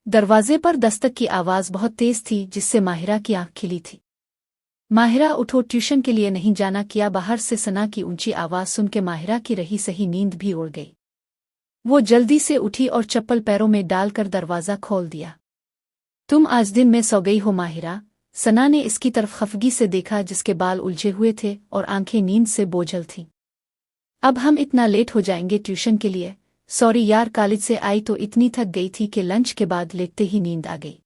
दरवाजे पर दस्तक की आवाज़ बहुत तेज थी, जिससे माहिरा की आंख खिली थी। माहिरा, उठो, ट्यूशन के लिए नहीं जाना क्या? बाहर से सना की ऊंची आवाज़ सुन के माहिरा की रही सही नींद भी उड़ गई। वो जल्दी से उठी और चप्पल पैरों में डालकर दरवाज़ा खोल दिया। तुम आज दिन में सो गई हो माहिरा? सना ने इसकी तरफ खफगी से देखा, जिसके बाल उलझे हुए थे और आंखें नींद से बोझल थीं। अब हम इतना लेट हो जाएंगे ट्यूशन के लिए। सॉरी यार, कॉलेज से आई तो इतनी थक गई थी कि लंच के बाद लेटते ही नींद आ गई।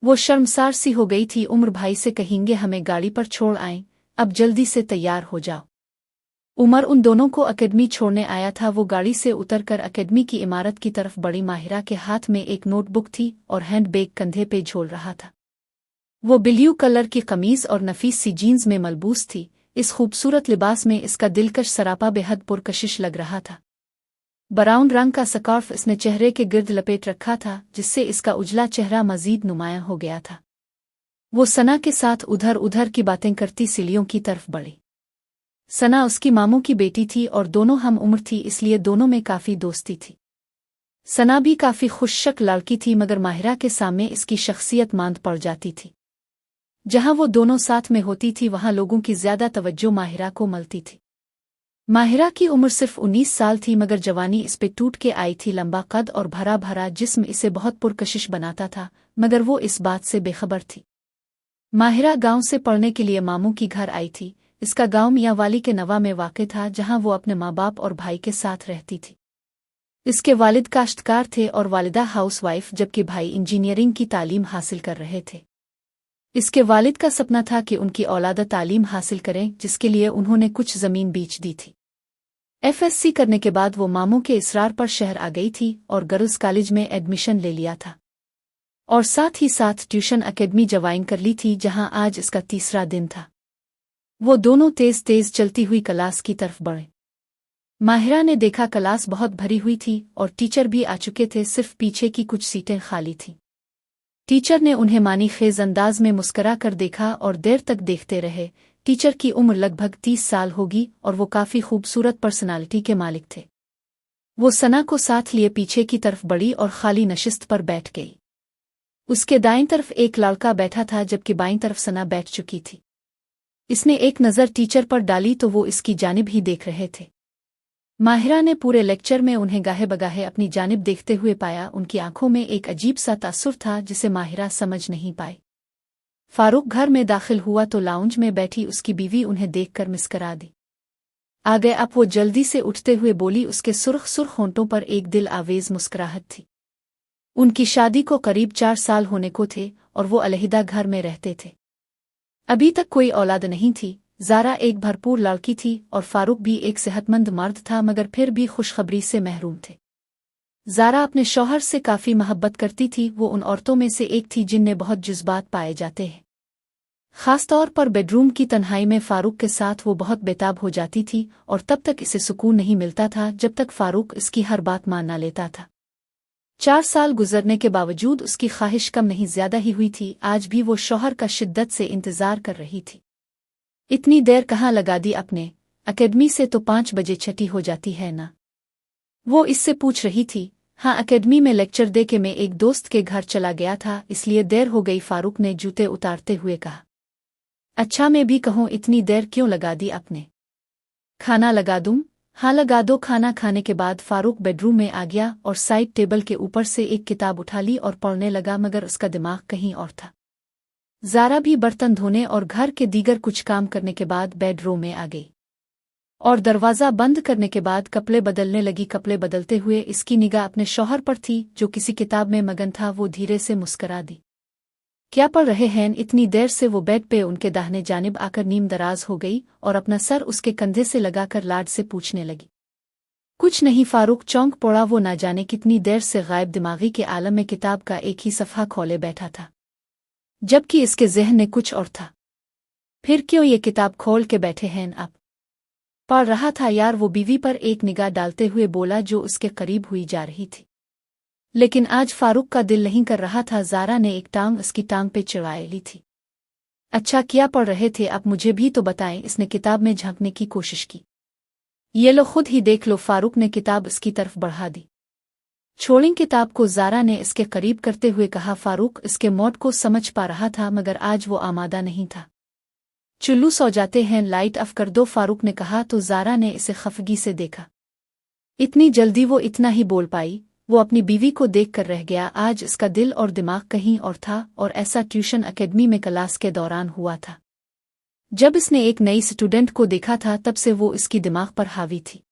वो शर्मसार सी हो गई थी। उमर भाई से कहेंगे हमें गाड़ी पर छोड़ आएं, अब जल्दी से तैयार हो जाओ। उमर उन दोनों को एकेडमी छोड़ने आया था। वो गाड़ी से उतरकर एकेडमी की इमारत की तरफ बढ़ी। माहिरा के हाथ में एक नोटबुक थी और हैंड बैग कंधे पे झोल रहा था। वो ब्लू कलर की कमीज और नफीस सी जीन्स में मलबूस थी। इस खूबसूरत लिबास में इसका दिलकश सरापा बेहद पुरकशिश लग रहा था। ब्राउन रंग का स्कार्फ इसने चेहरे के गिर्द लपेट रखा था, जिससे इसका उजला चेहरा मजीद नुमायां हो गया था। वो सना के साथ उधर उधर की बातें करती सीढ़ियों की तरफ बढ़ी। सना उसकी मामू की बेटी थी और दोनों हम उम्र थी, इसलिए दोनों में काफी दोस्ती थी। सना भी काफी खुशशक लड़की थी, मगर माहिरा के सामने इसकी शख्सियत मांद पड़ जाती थी। जहां वो दोनों साथ में होती थी, वहां लोगों की ज्यादा तवज्जो माहिरा को मिलती थी। माहिरा की उम्र सिर्फ 19 साल थी, मगर जवानी इस पे टूट के आई थी। लंबा कद और भरा भरा जिस्म इसे बहुत पुरकशिश बनाता था, मगर वो इस बात से बेखबर थी। माहिरा गांव से पढ़ने के लिए मामू की घर आई थी। इसका गांव मियांवाली के नवा में वाक़ था, जहां वो अपने माँ बाप और भाई के साथ रहती थी। इसके वालिद काश्तकार थे और वालिदा हाउसवाइफ, जबकि भाई इंजीनियरिंग की तालीम हासिल कर रहे थे। इसके वालिद का सपना था कि उनकी औलाद तालीम हासिल करें, जिसके लिए उन्होंने कुछ ज़मीन बेच दी थी। एफएससी करने के बाद वो मामू के इसरार पर शहर आ गई थी और गर्ल्स कॉलेज में एडमिशन ले लिया था, और साथ ही साथ ट्यूशन एकेडमी ज्वाइन कर ली थी, जहां आज इसका तीसरा दिन था। वो दोनों तेज तेज चलती हुई क्लास की तरफ बढ़े। माहिरा ने देखा क्लास बहुत भरी हुई थी और टीचर भी आ चुके थे, सिर्फ पीछे की कुछ सीटें खाली थीं। टीचर ने उन्हें मानी खेज अंदाज में मुस्करा कर देखा और देर तक देखते रहे। टीचर की उम्र लगभग 30 साल होगी और वो काफी खूबसूरत पर्सनालिटी के मालिक थे। वो सना को साथ लिए पीछे की तरफ बढ़ी और खाली नशिस्त पर बैठ गई। उसके दाईं तरफ एक लड़का बैठा था, जबकि बाईं तरफ सना बैठ चुकी थी। इसने एक नज़र टीचर पर डाली तो वो इसकी जानिब ही देख रहे थे। माहिरा ने पूरे लेक्चर में उन्हें गाहे बगाहे अपनी जानिब देखते हुए पाया। उनकी आंखों में एक अजीब सा तासुर था, जिसे माहिरा समझ नहीं पाई। फारूक घर में दाखिल हुआ तो लाउंज में बैठी उसकी बीवी उन्हें देखकर मुस्करा दी। आगे अब वो जल्दी से उठते हुए बोली। उसके सुर्ख सुर्ख होंठों पर एक दिल आवेज मुस्कुराहट थी। उनकी शादी को करीब 4 साल होने को थे और वो अलहिदा घर में रहते थे। अभी तक कोई औलाद नहीं थी। ज़ारा एक भरपूर लड़की थी और फारूक भी एक सेहतमंद मर्द था, मगर फिर भी खुशखबरी से महरूम थे। ज़ारा अपने शौहर से काफ़ी मोहब्बत करती थी। वो उन औरतों में से एक थी जिनमें बहुत जज्बात पाए जाते हैं। ख़ासतौर पर बेडरूम की तन्हाई में फारूक के साथ वो बहुत बेताब हो जाती थी और तब तक इसे सुकून नहीं मिलता था जब तक फारूक इसकी हर बात मान ना लेता था। 4 साल गुजरने के बावजूद उसकी ख्वाहिश कम नहीं ज्यादा ही हुई थी। आज भी वो शौहर का शिद्दत से इंतजार कर रही थी। इतनी देर कहाँ लगा दी अपने? एकेडमी से तो 5 बजे छुट्टी हो जाती है ना? वो इससे पूछ रही थी। हाँ, एकेडमी में लेक्चर दे के मैं एक दोस्त के घर चला गया था, इसलिए देर हो गई, फारूक ने जूते उतारते हुए कहा। अच्छा, मैं भी कहूँ इतनी देर क्यों लगा दी आपने? खाना लगा दूँ? हाँ लगा दो। खाना खाने के बाद फारूक बेडरूम में आ गया और साइड टेबल के ऊपर से एक किताब उठा ली और पढ़ने लगा, मगर उसका दिमाग कहीं और था। ज़ारा भी बर्तन धोने और घर के दीगर कुछ काम करने के बाद बेडरूम में आ गई और दरवाज़ा बंद करने के बाद कपड़े बदलने लगी। कपड़े बदलते हुए इसकी निगाह अपने शौहर पर थी, जो किसी किताब में मगन था। वो धीरे से मुस्करा दी। क्या पढ़ रहे हैं? इतनी देर से वो बेड पे उनके दाहिने जानिब आकर नीम दराज हो गई और अपना सर उसके कंधे से लगाकर लाड से पूछने लगी। कुछ नहीं, फारूक चौंक पड़ा। वो ना जाने कितनी देर से गायब दिमागी के आलम में किताब का एक ही सफ़हा खोले बैठा था, जबकि इसके ज़हन में कुछ और था। फिर क्यों ये किताब खोल के बैठे हैं आप? पढ़ रहा था यार, वो बीवी पर एक निगाह डालते हुए बोला, जो उसके करीब हुई जा रही थी। लेकिन आज फारूक का दिल नहीं कर रहा था। ज़ारा ने एक टांग उसकी टांग पे चढ़ाए ली थी। अच्छा, क्या पढ़ रहे थे आप? मुझे भी तो बताएं। इसने किताब में झांकने की कोशिश की। ये लो, खुद ही देख लो। फारूक ने किताब उसकी तरफ बढ़ा दी। छोड़ें किताब को। ज़ारा ने इसके करीब करते हुए कहा। फारूक इसके मौत को समझ पा रहा था मगर आज वो आमादा नहीं था। चुल्लू सो जाते हैं, लाइट ऑफ कर दो, फारूक ने कहा तो ज़ारा ने इसे खफगी से देखा। इतनी जल्दी वो इतना ही बोल पाई। वो अपनी बीवी को देख कर रह गया। आज इसका दिल और दिमाग कहीं और था और ऐसा ट्यूशन एकेडमी में क्लास के दौरान हुआ था। जब इसने एक नई स्टूडेंट को देखा था तब से वो इसकी दिमाग पर हावी थी।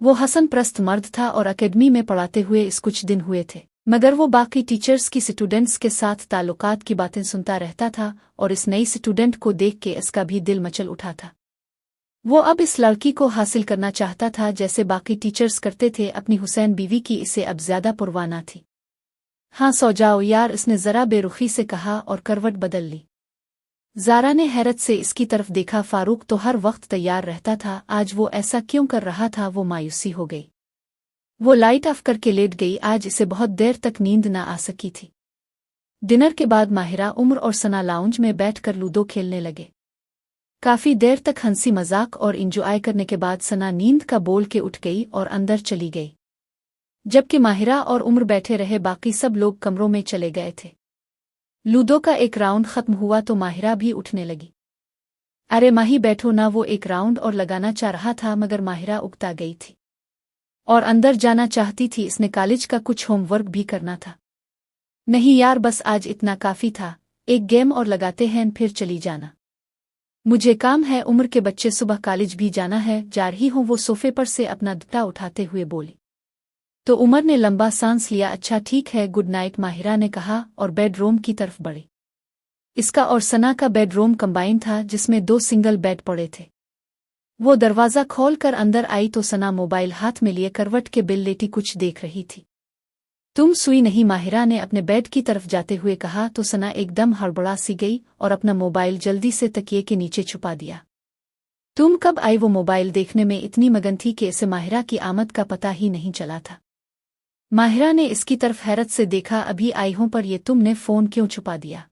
वो हसन प्रस्त मर्द था और एकेडमी में पढ़ाते हुए इस कुछ दिन हुए थे, मगर वो बाकी टीचर्स की स्टूडेंट्स के साथ ताल्लुकात की बातें सुनता रहता था और इस नई स्टूडेंट को देख के इसका भी दिल मचल उठा था। वो अब इस लड़की को हासिल करना चाहता था जैसे बाकी टीचर्स करते थे। अपनी हुसैन बीवी की इसे अब ज्यादा परवाह न थी। हाँ सो जाओ यार, इसने जरा बेरुखी से कहा और करवट बदल ली। ज़ारा ने हैरत से इसकी तरफ देखा। फारूक तो हर वक्त तैयार रहता था, आज वो ऐसा क्यों कर रहा था? वो मायूसी हो गई। वो लाइट ऑफ करके लेट गई। आज इसे बहुत देर तक नींद न आ सकी थी। डिनर के बाद माहिरा, उम्र और सना लाउंज में बैठकर लूडो खेलने लगे। काफी देर तक हंसी मजाक और इंजॉय करने के बाद सना नींद का बोल के उठ गई और अंदर चली गई, जबकि माहिरा और उम्र बैठे रहे। बाकी सब लोग कमरों में चले गए थे। लूडो का एक राउंड खत्म हुआ तो माहिरा भी उठने लगी। अरे माही बैठो ना, वो एक राउंड और लगाना चाह रहा था मगर माहिरा उकता गई थी और अंदर जाना चाहती थी। इसने कॉलेज का कुछ होमवर्क भी करना था। नहीं यार, बस आज इतना काफी था, एक गेम और लगाते हैं फिर चली जाना। मुझे काम है, उम्र के बच्चे सुबह कॉलेज भी जाना है, जा रही हूँ। वो सोफे पर से अपना दुपट्टा उठाते हुए बोली। तो उमर ने लंबा सांस लिया। अच्छा ठीक है, गुड नाइट, माहिरा ने कहा और बेडरूम की तरफ बढ़ी। इसका और सना का बेडरूम कंबाइन था जिसमें 2 सिंगल बेड पड़े थे। वो दरवाज़ा खोल कर अंदर आई तो सना मोबाइल हाथ में लिए करवट के बिल लेटी कुछ देख रही थी। तुम सुई नहीं? माहिरा ने अपने बेड की तरफ जाते हुए कहा तो सना एकदम हड़बड़ा सी गई और अपना मोबाइल जल्दी से तकिए के नीचे छुपा दिया। तुम कब आई? वो मोबाइल देखने में इतनी मगन थी कि इसे माहिरा की आमद का पता ही नहीं चला था। माहिरा ने इसकी तरफ हैरत से देखा। अभी आई हूं, पर ये तुमने फ़ोन क्यों छुपा दिया?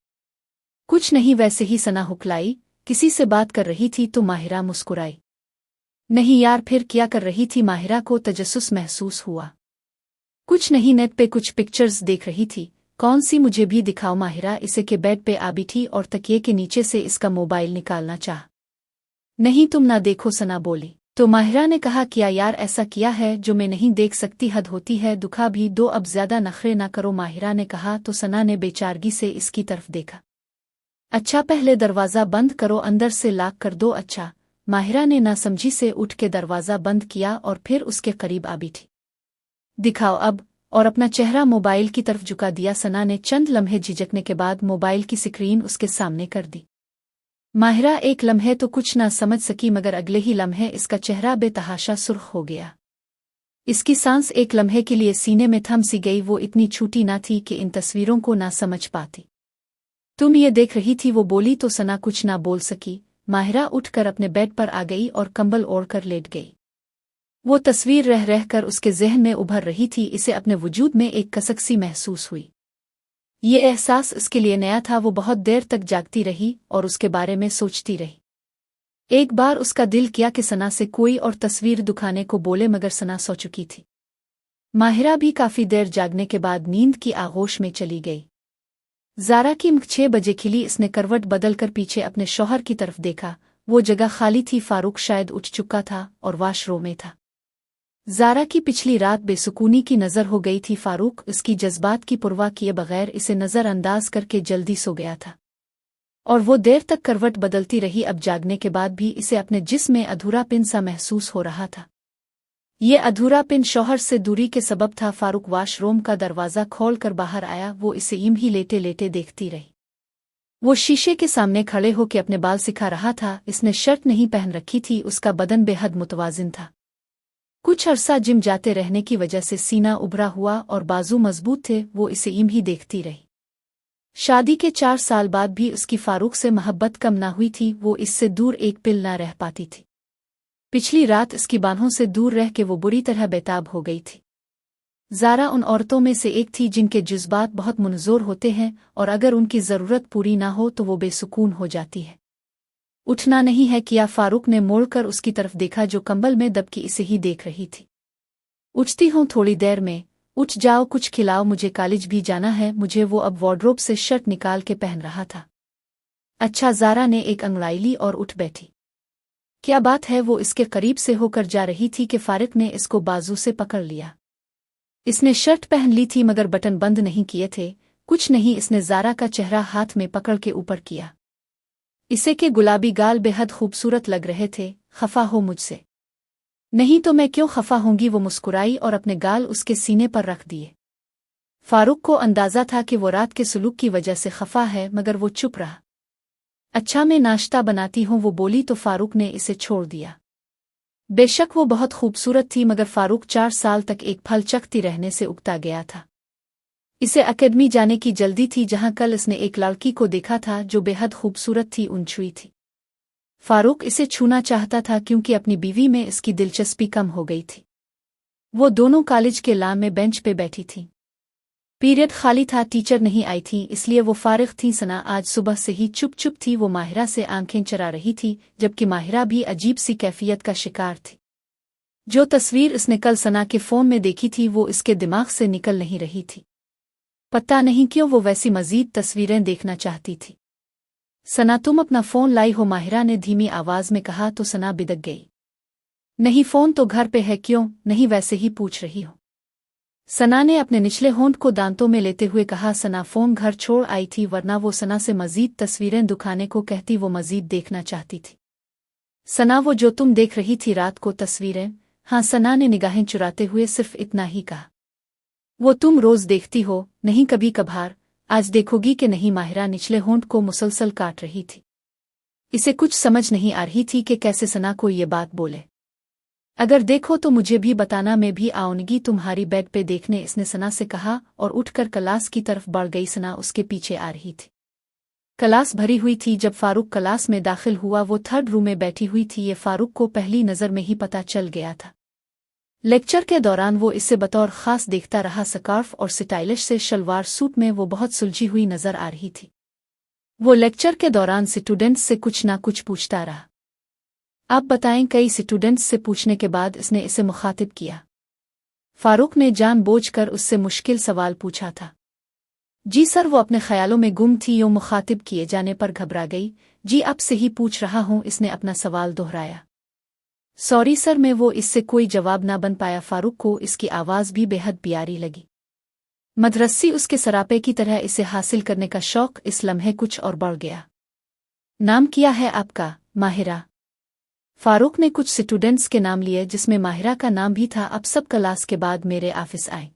कुछ नहीं, वैसे ही, सना हुक्लाई। किसी से बात कर रही थी? तो माहिरा मुस्कुराई। नहीं यार, फिर क्या कर रही थी? माहिरा को तजस्सुस महसूस हुआ। कुछ नहीं, नेट पे कुछ पिक्चर्स देख रही थी। कौन सी? मुझे भी दिखाओ। माहिरा इसे के बेड पे आ बैठी और तकिए के नीचे से इसका मोबाइल निकालना चाह। नहीं तुम ना देखो, सना बोली। तो माहिरा ने कहा, किया यार, ऐसा किया है जो मैं नहीं देख सकती? हद होती है, दुखा भी दो, अब ज्यादा नखरे ना करो, माहिरा ने कहा तो सना ने बेचारगी से इसकी तरफ देखा। अच्छा पहले दरवाज़ा बंद करो, अंदर से लॉक कर दो। अच्छा, माहिरा ने नासमझी से उठ के दरवाज़ा बंद किया और फिर उसके करीब आ बैठी। दिखाओ अब, और अपना चेहरा मोबाइल की तरफ झुका दिया। सना ने चंद लम्हे झिझकने के बाद मोबाइल की स्क्रीन उसके सामने कर दी। माहिरा एक लम्हे तो कुछ ना समझ सकी मगर अगले ही लम्हे इसका चेहरा बेतहाशा सुर्ख हो गया। इसकी सांस एक लम्हे के लिए सीने में थम सी गई। वो इतनी छूटी ना थी कि इन तस्वीरों को ना समझ पाती। तुम ये देख रही थी? वो बोली तो सना कुछ ना बोल सकी। माहिरा उठकर अपने बेड पर आ गई और कंबल ओढ़कर लेट गई। वो तस्वीर रह रहकर उसके ज़हन में उभर रही थी। इसे अपने वजूद में एक कसक सी महसूस हुई। ये एहसास उसके लिए नया था। वो बहुत देर तक जागती रही और उसके बारे में सोचती रही। एक बार उसका दिल किया कि सना से कोई और तस्वीर दिखाने को बोले मगर सना सो चुकी थी। माहिरा भी काफी देर जागने के बाद नींद की आगोश में चली गई। ज़ारा की आँख 6 बजे खिली। इसने करवट बदलकर पीछे अपने शौहर की तरफ देखा। वो जगह खाली थी। फारूक शायद उठ चुका था और वाशरूम में था। ज़ारा की पिछली रात बेसुकूनी की नज़र हो गई थी। फारूक इसकी जज्बात की परवाह किए बगैर इसे नज़रअंदाज करके जल्दी सो गया था और वो देर तक करवट बदलती रही। अब जागने के बाद भी इसे अपने जिस्म में अधूरापन सा महसूस हो रहा था। ये अधूरापन शौहर से दूरी के सबब था। फारूक वाशरूम का दरवाज़ा खोल कर बाहर आया। वो इसे यूं ही लेटे लेटे देखती रही। वो शीशे के सामने खड़े होकर अपने बाल सिखा रहा था। इसने शर्ट नहीं पहन रखी थी। उसका बदन बेहद मुतवाजिन था। कुछ अरसा जिम जाते रहने की वजह से सीना उभरा हुआ और बाजू मजबूत थे। वो इसे यूं ही देखती रही। शादी के 4 साल बाद भी उसकी फारूक से मोहब्बत कम ना हुई थी। वो इससे दूर एक पिल ना रह पाती थी। पिछली रात इसकी बाहों से दूर रह के वो बुरी तरह बेताब हो गई थी। ज़ारा उन औरतों में से एक थी जिनके जज्बात बहुत मुनज़ोर होते हैं और अगर उनकी ज़रूरत पूरी ना हो तो वो बेसुकून हो जाती है। उठना नहीं है किया? फारूक ने मोड़कर उसकी तरफ देखा जो कंबल में दबकी इसे ही देख रही थी। उठती हूँ थोड़ी देर में, उठ जाओ, कुछ खिलाओ, मुझे कॉलेज भी जाना है। मुझे वो अब वार्डरोब से शर्ट निकाल के पहन रहा था। अच्छा, ज़ारा ने एक अंगड़ाई ली और उठ बैठी। क्या बात है? वो इसके करीब से होकर जा रही थी कि फारिक ने इसको बाजू से पकड़ लिया। इसने शर्ट पहन ली थी मगर बटन बंद नहीं किए थे। कुछ नहीं, इसने ज़ारा का चेहरा हाथ में पकड़ के ऊपर किया। इसे के गुलाबी गाल बेहद खूबसूरत लग रहे थे। खफा हो मुझसे? नहीं तो मैं क्यों खफा होंगी? वो मुस्कुराई और अपने गाल उसके सीने पर रख दिए। फारूक को अंदाजा था कि वो रात के सुलूक की वजह से खफा है, मगर वो चुप रहा। अच्छा, मैं नाश्ता बनाती हूँ, वो बोली तो फारूक ने इसे छोड़ दिया। बेशक वो बहुत खूबसूरत थी, मगर फारूक 4 साल तक एक फल चखती रहने से उगता गया था। इसे एकेडमी जाने की जल्दी थी, जहां कल इसने एक लड़की को देखा था जो बेहद खूबसूरत थी, अनछुई थी। फारूक इसे छूना चाहता था क्योंकि अपनी बीवी में इसकी दिलचस्पी कम हो गई थी। वो दोनों कॉलेज के लॉन में बेंच पे बैठी थीं। पीरियड खाली था, टीचर नहीं आई थी, इसलिए वो फारिग थी। सना आज सुबह से ही चुप चुप थी। वो माहिरा से आंखें चरा रही थी, जबकि माहिरा भी अजीब सी कैफियत का शिकार थी। जो तस्वीर इसने कल सना के फ़ोन में देखी थी वो इसके दिमाग से निकल नहीं रही थी। पता नहीं क्यों वो वैसी मज़ीद तस्वीरें देखना चाहती थी। सना, तुम अपना फ़ोन लाई हो? माहिरा ने धीमी आवाज़ में कहा तो सना बिदक गई। नहीं, फ़ोन तो घर पे है। क्यों नहीं, वैसे ही पूछ रही हो। सना ने अपने निचले होंठ को दांतों में लेते हुए कहा। सना फ़ोन घर छोड़ आई थी, वरना वो सना से मज़ीद तस्वीरें दिखाने को कहती। वो मज़ीद देखना चाहती थी। सना, वो जो तुम देख रही थी रात को तस्वीरें? हाँ, सना ने निगाहें चुराते हुए सिर्फ इतना ही कहा। वो तुम रोज़ देखती हो? नहीं, कभी कभार। आज देखोगी कि नहीं? माहिरा निचले होंठ को मुसलसल काट रही थी। इसे कुछ समझ नहीं आ रही थी कि कैसे सना को ये बात बोले। अगर देखो तो मुझे भी बताना, मैं भी आऊंगी तुम्हारी बेड पे देखने, इसने सना से कहा और उठकर क्लास की तरफ बढ़ गई। सना उसके पीछे आ रही थी। क्लास भरी हुई थी। जब फारूक क्लास में दाखिल हुआ वो थर्ड रूम में बैठी हुई थी। ये फारूक को पहली नज़र में ही पता चल गया था। लेक्चर के दौरान वो इसे बतौर ख़ास देखता रहा। स्कार्फ और स्टाइलिश से शलवार सूट में वो बहुत सुलझी हुई नज़र आ रही थी। वो लेक्चर के दौरान स्टूडेंट्स से कुछ ना कुछ पूछता रहा। आप बताएं? कई स्टूडेंट्स से पूछने के बाद इसने इसे मुखातिब किया। फारूक ने जानबूझकर उससे मुश्किल सवाल पूछा था। जी सर, वो अपने ख्यालों में गुम थी। यूं मुखातिब किए जाने पर घबरा गई। जी अब से ही पूछ रहा हूं, इसने अपना सवाल दोहराया। सॉरी सर, मैं वो इससे कोई जवाब ना बन पाया। फारूक को इसकी आवाज़ भी बेहद प्यारी लगी। मदरसी उसके सरापे की तरह इसे हासिल करने का शौक इस लम्हे कुछ और बढ़ गया। नाम क्या है आपका? माहिरा। फारूक ने कुछ स्टूडेंट्स के नाम लिए जिसमें माहिरा का नाम भी था। अब सब क्लास के बाद मेरे ऑफिस आए।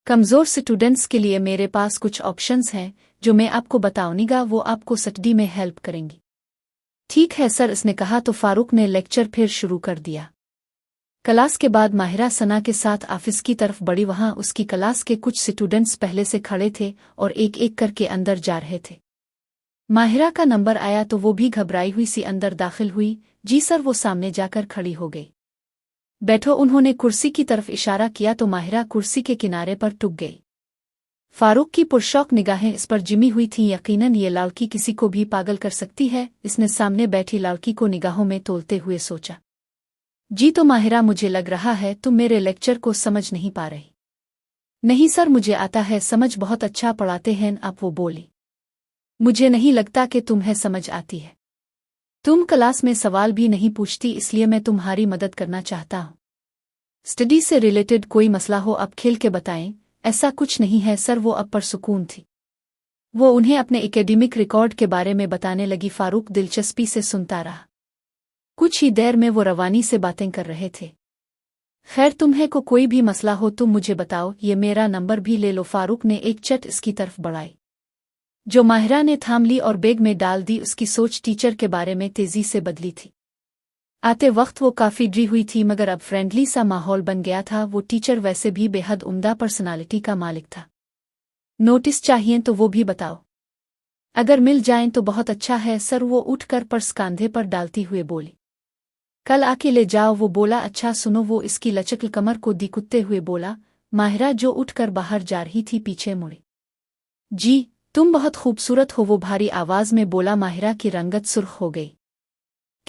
कमज़ोर स्टूडेंट्स के लिए मेरे पास कुछ ऑप्शंस हैं जो मैं आपको बताऊंगा, वो आपको स्टडी में हेल्प करेंगी। ठीक है सर, इसने कहा तो फारूक ने लेक्चर फिर शुरू कर दिया। क्लास के बाद माहिरा सना के साथ ऑफिस की तरफ बढ़ी। वहां उसकी क्लास के कुछ स्टूडेंट्स पहले से खड़े थे और एक एक करके अंदर जा रहे थे। माहिरा का नंबर आया तो वो भी घबराई हुई सी अंदर दाखिल हुई। जी सर, वो सामने जाकर खड़ी हो गई। बैठो। उन्होंने कुर्सी की तरफ इशारा किया तो माहिरा कुर्सी के किनारे पर टुक गई। फारूक की पुरशौक निगाहें इस पर जिमी हुई थीं। यकीनन ये लड़की किसी को भी पागल कर सकती है। इसने सामने बैठी लड़की को निगाहों में तोलते हुए सोचा। जी तो माहिरा, मुझे लग रहा है तुम मेरे लेक्चर को समझ नहीं पा रही। नहीं सर, मुझे आता है समझ, बहुत अच्छा पढ़ाते हैं आप, वो बोली। मुझे नहीं लगता कि तुम्हें समझ आती है। तुम क्लास में सवाल भी नहीं पूछती, इसलिए मैं तुम्हारी मदद करना चाहता हूँ। स्टडी से रिलेटेड कोई मसला हो अब खेल के बताएं। ऐसा कुछ नहीं है सर, वो अब परसुकून थी। वो उन्हें अपने एकेडमिक रिकॉर्ड के बारे में बताने लगी। फारूक दिलचस्पी से सुनता रहा। कुछ ही देर में वो रवानी से बातें कर रहे थे। खैर, तुम्हें को कोई भी मसला हो तुम मुझे बताओ, ये मेरा नंबर भी ले लो। फारूक ने एक चट इसकी तरफ बढ़ाई जो माहिरा ने थाम ली और बैग में डाल दी। उसकी सोच टीचर के बारे में तेजी से बदली थी। आते वक्त वो काफ़ी डरी हुई थी, मगर अब फ्रेंडली सा माहौल बन गया था। वो टीचर वैसे भी बेहद उम्दा पर्सनालिटी का मालिक था। नोटिस चाहिए तो वो भी बताओ। अगर मिल जाएं तो बहुत अच्छा है सर, वो उठकर पर्स कांधे पर डालती हुए बोली। कल आके ले जाओ, वो बोला। अच्छा सुनो, वो इसकी लचक कमर को दिकुत्ते हुए बोला। माहिरा जो उठकर बाहर जा रही थी पीछे मुड़ी। जी, तुम बहुत खूबसूरत हो, वो भारी आवाज में बोला। माहिरा की रंगत सुर्ख हो गई।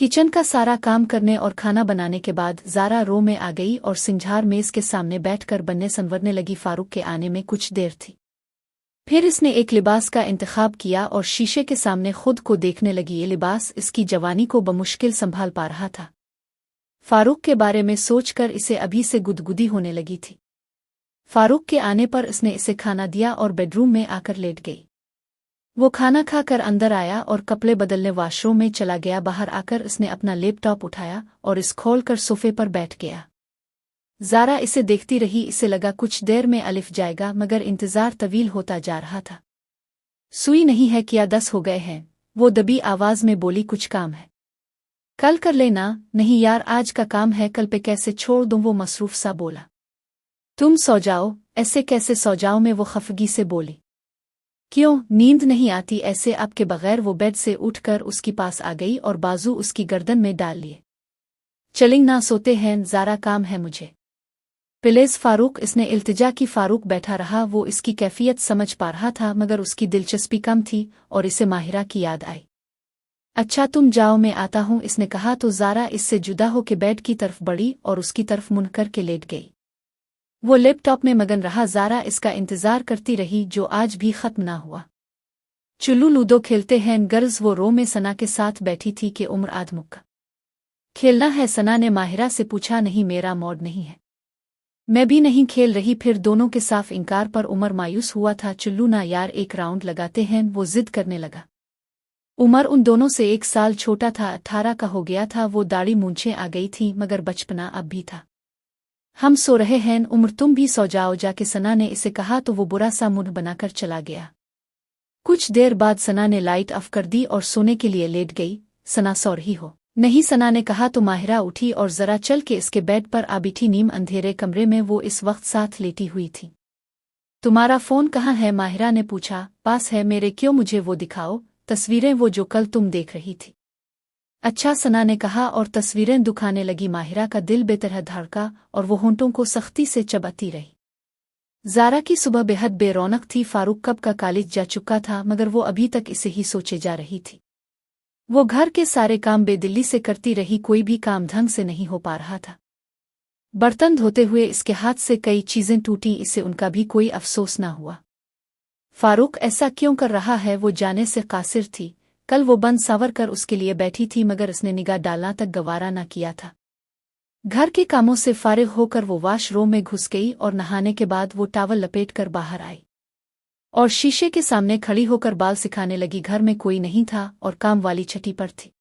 किचन का सारा काम करने और खाना बनाने के बाद ज़ारा रो में आ गई और सिंझार मेज़ के सामने बैठकर बनने संवरने लगी। फारूक के आने में कुछ देर थी, फिर इसने एक लिबास का इंतखाब किया और शीशे के सामने खुद को देखने लगी। ये लिबास इसकी जवानी को बमुश्किल संभाल पा रहा था। फारूक के बारे में सोचकर इसे अभी से गुदगुदी होने लगी थी। फारूक के आने पर इसने इसे खाना दिया और बेडरूम में आकर लेट गई। वो खाना खाकर अंदर आया और कपड़े बदलने वॉशरूम में चला गया। बाहर आकर इसने अपना लैपटॉप उठाया और इस खोलकर सोफे पर बैठ गया। ज़ारा इसे देखती रही। इसे लगा कुछ देर में अलिफ जाएगा, मगर इंतज़ार तवील होता जा रहा था। सुई नहीं है क्या 10 हो गए हैं? वो दबी आवाज़ में बोली। कुछ काम है? कल कर लेना। नहीं यार, आज का काम है, कल पे कैसे छोड़ दूँ? वो मसरूफ सा बोला। तुम सो जाओ। ऐसे कैसे सो जाओ मैं? वो खफगी से बोली। क्यों, नींद नहीं आती? ऐसे आपके बगैर वो बेड से उठकर उसके पास आ गई और बाजू उसकी गर्दन में डाल लिए। चलिंग ना सोते हैं ज़ारा, काम है मुझे प्लीज़। फारूक, इसने इल्तिजा की। फारूक बैठा रहा। वो इसकी कैफियत समझ पा रहा था, मगर उसकी दिलचस्पी कम थी और इसे माहिरा की याद आई। अच्छा तुम जाओ, मैं आता हूँ, इसने कहा तो ज़ारा इससे जुदा होकर बेड की तरफ बढ़ी और उसकी तरफ मुड़ करके लेट गई। वो लैपटॉप में मगन रहा। ज़ारा इसका इंतज़ार करती रही, जो आज भी ख़त्म ना हुआ। चुल्लू लूडो खेलते हैं गर्ल्स। वो रो में सना के साथ बैठी थी कि उम्र आधमुक्का खेलना है? सना ने माहिरा से पूछा। नहीं, मेरा मूड नहीं है, मैं भी नहीं खेल रही। फिर दोनों के साफ इनकार पर उमर मायूस हुआ था। चुल्लू ना यार, एक राउंड लगाते हैं, वो जिद करने लगा। उमर उन दोनों से 1 साल छोटा था, 18 का हो गया था। वो दाढ़ी मूंछें आ गई थी, मगर बचपना अब भी था। हम सो रहे हैं उम्र, तुम भी सो जाओ जाके, सना ने इसे कहा तो वो बुरा सा मुंह बनाकर चला गया। कुछ देर बाद सना ने लाइट ऑफ कर दी और सोने के लिए लेट गई। सना सो रही हो? नहीं, सना ने कहा तो माहिरा उठी और जरा चल के इसके बेड पर आ बैठी। नीम अंधेरे कमरे में वो इस वक्त साथ लेटी हुई थी। तुम्हारा फ़ोन कहाँ है? माहिरा ने पूछा। पास है मेरे। क्यों? मुझे वो दिखाओ, तस्वीरें, वो जो कल तुम देख रही थी। अच्छा, सना ने कहा और तस्वीरें दुखाने लगी। माहिरा का दिल बेतरह धड़का और वो होंठों को सख्ती से चबाती रही। ज़ारा की सुबह बेहद बेरौनक थी। फारूक कब का कॉलेज जा चुका था, मगर वो अभी तक इसे ही सोचे जा रही थी। वो घर के सारे काम बेदिली से करती रही, कोई भी काम ढंग से नहीं हो पा रहा था। बर्तन धोते हुए इसके हाथ से कई चीजें टूटी, इससे उनका भी कोई अफसोस न हुआ। फारूक ऐसा क्यों कर रहा है? वो जाने से कासिर थी। कल वो बंद सावर कर उसके लिए बैठी थी, मगर उसने निगाह डालना तक गवारा न किया था। घर के कामों से फारिग होकर वो वॉशरूम में घुस गई और नहाने के बाद वो टॉवल लपेट कर बाहर आई और शीशे के सामने खड़ी होकर बाल सिखाने लगी। घर में कोई नहीं था और काम वाली छठी पर थी।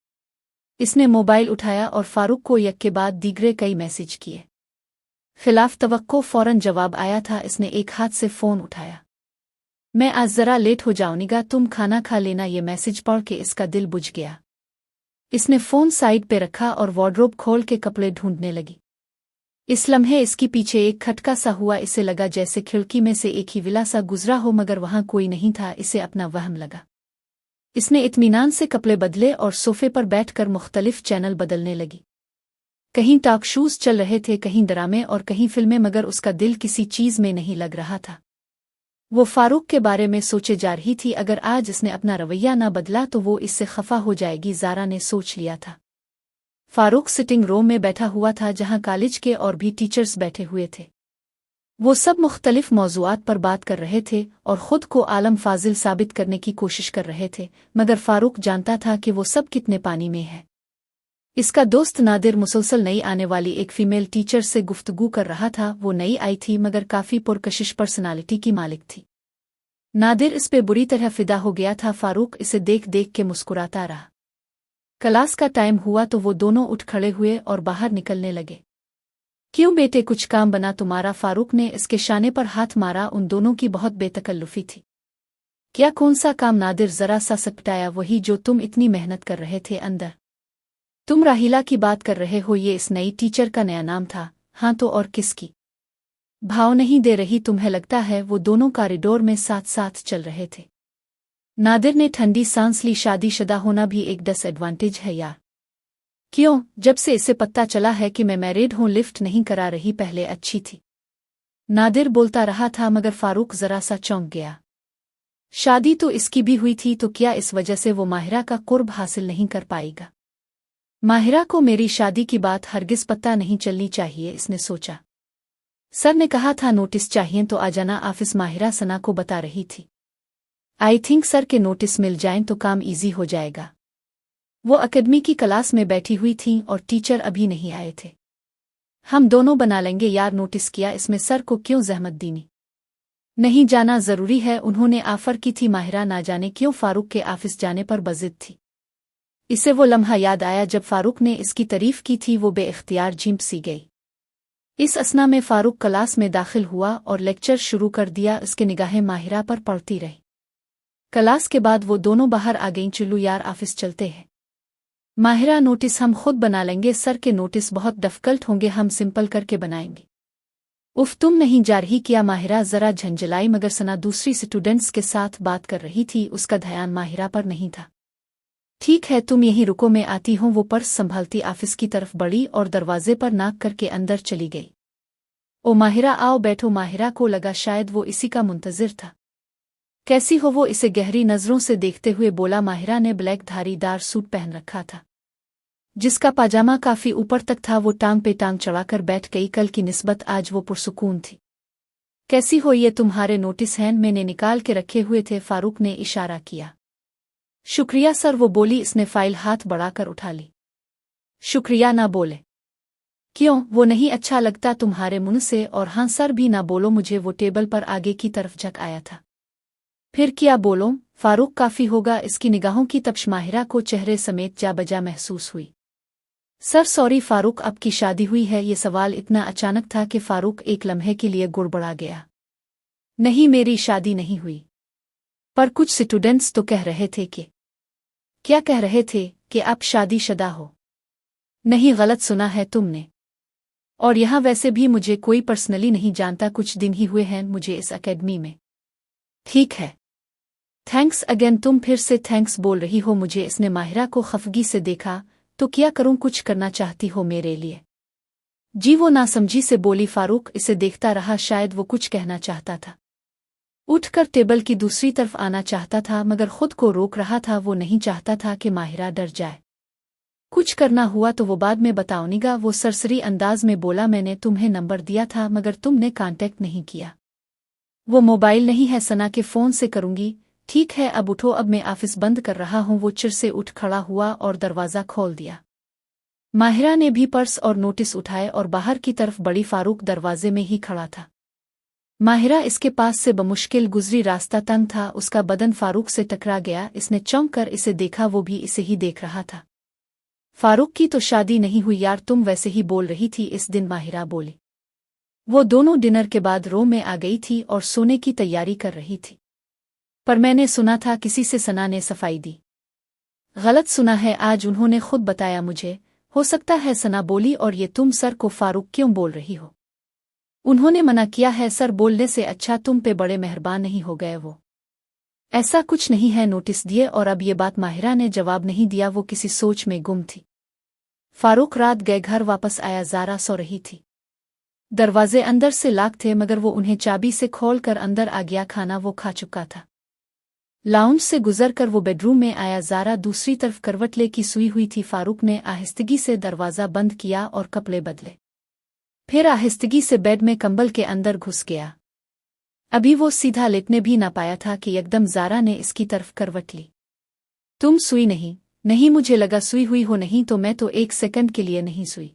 इसने मोबाइल उठाया और फारूक को एक के बाद दीगरे कई मैसेज किए। खिलाफ तवक्को फौरन जवाब आया था। इसने एक हाथ से फ़ोन उठाया। मैं आज ज़रा लेट हो जाऊँगा, तुम खाना खा लेना। ये मैसेज पढ़ के इसका दिल बुझ गया। इसने फ़ोन साइड पे रखा और वार्डरोब खोल के कपड़े ढूंढने लगी। इस लम्हे इसकी पीछे एक खटका सा हुआ। इसे लगा जैसे खिड़की में से एक ही विला सा गुजरा हो, मगर वहां कोई नहीं था। इसे अपना वहम लगा। इसने इत्मीनान से कपड़े बदले और सोफे पर बैठकर मुख्तलिफ चैनल बदलने लगी। कहीं टॉक शोज चल रहे थे, कहीं ड्रामे और कहीं फिल्में, मगर उसका दिल किसी चीज में नहीं लग रहा था। वो फारूक के बारे में सोचे जा रही थी। अगर आज इसने अपना रवैया ना बदला तो वो इससे खफा हो जाएगी, ज़ारा ने सोच लिया था। फारूक सिटिंग रूम में बैठा हुआ था, जहां कॉलेज के और भी टीचर्स बैठे हुए थे। वो सब मुख्तलिफ मौज़ूआत पर बात कर रहे थे और ख़ुद को आलम फाजिल साबित करने की कोशिश कर रहे थे, मगर फारूक जानता था कि वो सब कितने पानी में है। इसका दोस्त नादिर मुसलसल नई आने वाली एक फीमेल टीचर से गुफ्तगू कर रहा था। वो नई आई थी, मगर काफ़ी पुरकशिश पर्सनालिटी की मालिक थी। नादिर इस पे बुरी तरह फिदा हो गया था। फारूक इसे देख देख के मुस्कुराता रहा। क्लास का टाइम हुआ तो वो दोनों उठ खड़े हुए और बाहर निकलने लगे। क्यों बेटे, कुछ काम बना तुम्हारा? फारूक ने इसके शाने पर हाथ मारा। उन दोनों की बहुत बेतकल्लुफी थी। क्या, कौन सा काम? नादिर जरा सा सटपटाया। वही जो तुम इतनी मेहनत कर रहे थे अंदर। तुम राहिला की बात कर रहे हो? ये इस नई टीचर का नया नाम था। हाँ तो और किसकी? भाव नहीं दे रही तुम्हें लगता है? वो दोनों कॉरिडोर में साथ साथ चल रहे थे। नादिर ने ठंडी सांस ली। शादीशुदा होना भी एक डिसएडवांटेज है यार। क्यों? जब से इसे पता चला है कि मैं मैरिड हूं, लिफ्ट नहीं करा रही, पहले अच्छी थी। नादिर बोलता रहा था, मगर फारूक जरा सा चौंक गया। शादी तो इसकी भी हुई थी, तो क्या इस वजह से वो माहिरा का कुर्ब हासिल नहीं कर पाएगा? माहिरा को मेरी शादी की बात हरगिज पता नहीं चलनी चाहिए, इसने सोचा। सर ने कहा था नोटिस चाहिए तो आ जाना ऑफिस, माहिरा सना को बता रही थी। आई थिंक सर के नोटिस मिल जाएं तो काम इजी हो जाएगा। वो एकेडमी की क्लास में बैठी हुई थीं और टीचर अभी नहीं आए थे। हम दोनों बना लेंगे यार, नोटिस किया, इसमें सर को क्यों जहमत दीनी। नहीं जाना जरूरी है, उन्होंने ऑफर की थी। माहिरा ना जाने क्यों फारूक के ऑफिस जाने पर बजिद थी। इसे वो लम्हा याद आया जब फारूक ने इसकी तारीफ की थी। वो बेइख्तियार झिंप सी गई। इस असना में फारूक क्लास में दाखिल हुआ और लेक्चर शुरू कर दिया। इसके निगाहें माहिरा पर पड़ती रही। क्लास के बाद वो दोनों बाहर आ गईं। चलो यार ऑफिस चलते हैं। माहिरा, नोटिस हम खुद बना लेंगे, सर के नोटिस बहुत डिफिकल्ट होंगे, हम सिंपल करके बनाएंगे। उफ, तुम नहीं जा रही क्या? माहिरा जरा झंझलाई, मगर सना दूसरी स्टूडेंट्स के साथ बात कर रही थी। उसका ध्यान माहिरा पर नहीं था। ठीक है, तुम यहीं रुको, मैं आती हूँ। वो पर्स संभालती ऑफिस की तरफ बढ़ी और दरवाजे पर नाक करके अंदर चली गई। ओ माहिरा, आओ बैठो। माहिरा को लगा शायद वो इसी का मुंतजिर था। कैसी हो? वो इसे गहरी नजरों से देखते हुए बोला। माहिरा ने ब्लैक धारीदार सूट पहन रखा था, जिसका पाजामा काफी ऊपर तक था। वो टांग पे टांग चढ़ाकर बैठ गई। कल की निस्बत आज वो पुरसुकून थी। कैसी हो? ये तुम्हारे नोटिस हैं, मैंने निकाल के रखे हुए थे। फारूक ने इशारा किया। शुक्रिया सर, वो बोली। इसने फाइल हाथ बढ़ाकर उठा ली। शुक्रिया ना बोले। क्यों? वो नहीं अच्छा लगता तुम्हारे मुंह से? और हाँ सर भी ना बोलो मुझे। वो टेबल पर आगे की तरफ झक आया था। फिर क्या बोलो? फारूक काफी होगा। इसकी निगाहों की तपश माहिरा को चेहरे समेत जा बजा महसूस हुई। सर सॉरी फारूक, अब की शादी हुई है? ये सवाल इतना अचानक था कि फारूक एक लम्हे के लिए गुड़बड़ा गया। नहीं, मेरी शादी नहीं हुई। पर कुछ स्टूडेंट्स तो कह रहे थे कि। क्या कह रहे थे? कि आप शादीशुदा हो। नहीं, गलत सुना है तुमने। और यहाँ वैसे भी मुझे कोई पर्सनली नहीं जानता, कुछ दिन ही हुए हैं मुझे इस एकेडमी में। ठीक है, थैंक्स अगेन। तुम फिर से थैंक्स बोल रही हो मुझे? इसने माहिरा को खफगी से देखा। तो क्या करूं, कुछ करना चाहती हो मेरे लिए? जी, वो नासमझी से बोली। फारूक इसे देखता रहा, शायद वो कुछ कहना चाहता था। उठकर टेबल की दूसरी तरफ आना चाहता था, मगर खुद को रोक रहा था। वो नहीं चाहता था कि माहिरा डर जाए। कुछ करना हुआ तो वो बाद में बताऊंगा। वो सरसरी अंदाज में बोला। मैंने तुम्हें नंबर दिया था मगर तुमने कांटेक्ट नहीं किया। वो मोबाइल नहीं है, सना के फोन से करूंगी। ठीक है, अब उठो, अब मैं ऑफिस बंद कर रहा हूँ। वो चिर से उठ खड़ा हुआ और दरवाज़ा खोल दिया। माहिरा ने भी पर्स और नोटिस उठाए और बाहर की तरफ बढ़ी। फारूक दरवाजे में ही खड़ा था। माहिरा इसके पास से बमुश्किल गुजरी। रास्ता तंग था। उसका बदन फारूक से टकरा गया। इसने चौंक कर इसे देखा। वो भी इसे ही देख रहा था। फारूक की तो शादी नहीं हुई यार, तुम वैसे ही बोल रही थी इस दिन, माहिरा बोली। वो दोनों डिनर के बाद रूम में आ गई थी और सोने की तैयारी कर रही थी। पर मैंने सुना था किसी से सना ने सफाई दी। गलत सुना है, आज उन्होंने खुद बताया मुझे। हो सकता है, सना बोली। और ये तुम सर को फारूक क्यों बोल रही हो? उन्होंने मना किया है सर, बोलने से अच्छा तुम पे बड़े मेहरबान नहीं हो गए वो। ऐसा कुछ नहीं है, नोटिस दिए। और अब ये बात माहिरा ने जवाब नहीं दिया। वो किसी सोच में गुम थी। फारूक रात गए, घर वापस आया। ज़ारा सो रही थी। दरवाजे अंदर से लॉक थे मगर वो उन्हें चाबी से खोल कर अंदर आ गया। खाना वो खा चुका था। लाउंज से गुजर कर वो बेडरूम में आया। ज़ारा दूसरी तरफ करवट ले की सुई हुई थी। फारूक ने आहिस्तगी से दरवाज़ा बंद किया और कपड़े बदले। फिर आहिस्तगी से बेड में कंबल के अंदर घुस गया। अभी वो सीधा लेटने भी ना पाया था कि एकदम ज़ारा ने इसकी तरफ करवट ली। तुम सुई नहीं? नहीं, मुझे लगा सुई हुई हो। नहीं तो मैं तो एक सेकंड के लिए नहीं सुई।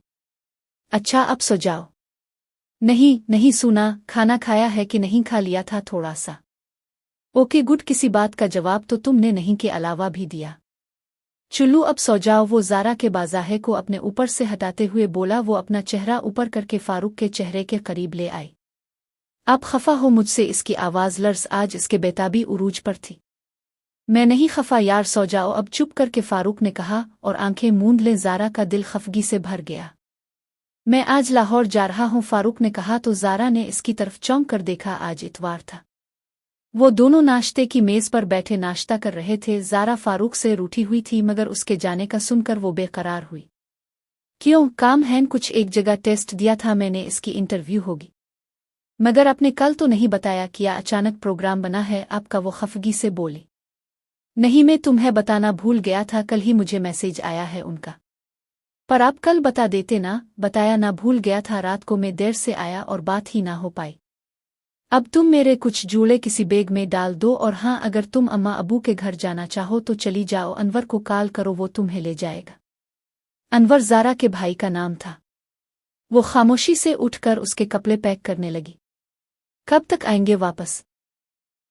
अच्छा, अब सो जाओ। नहीं नहीं, सुना। खाना खाया है कि नहीं? खा लिया था थोड़ा सा। Okay good. किसी बात का जवाब तो तुमने नहीं के अलावा भी दिया। चुल्लू, अब सो जाओ। वो ज़ारा के बाजाहे को अपने ऊपर से हटाते हुए बोला। वो अपना चेहरा ऊपर करके फारूक के चेहरे के करीब ले आई। आप खफा हो मुझसे? इसकी आवाज़ लर्ज आज इसके बेताबी उरूज पर थी। मैं नहीं खफा यार, सो जाओ अब चुप करके, फारूक ने कहा और आंखें मूंद ले। ज़ारा का दिल खफगी से भर गया। मैं आज लाहौर जा रहा हूँ, फारूक ने कहा तो ज़ारा ने इसकी तरफ चौंक कर देखा। आज इतवार था। वो दोनों नाश्ते की मेज पर बैठे नाश्ता कर रहे थे। ज़ारा फारूक से रूठी हुई थी मगर उसके जाने का सुनकर वो बेकरार हुई। क्यों? काम है कुछ? एक जगह टेस्ट दिया था मैंने, इसकी इंटरव्यू होगी। मगर आपने कल तो नहीं बताया। किया अचानक प्रोग्राम बना है आपका? वो खफगी से बोली। नहीं, मैं तुम्हें बताना भूल गया था, कल ही मुझे मैसेज आया है उनका। पर आप कल बता देते ना। बताया ना, भूल गया था, रात को मैं देर से आया और बात ही ना हो पाई। अब तुम मेरे कुछ जूड़े किसी बैग में डाल दो, और हाँ, अगर तुम अम्मा अबू के घर जाना चाहो तो चली जाओ, अनवर को कॉल करो, वो तुम्हें ले जाएगा। अनवर ज़ारा के भाई का नाम था। वो खामोशी से उठकर उसके कपड़े पैक करने लगी। कब तक आएंगे वापस?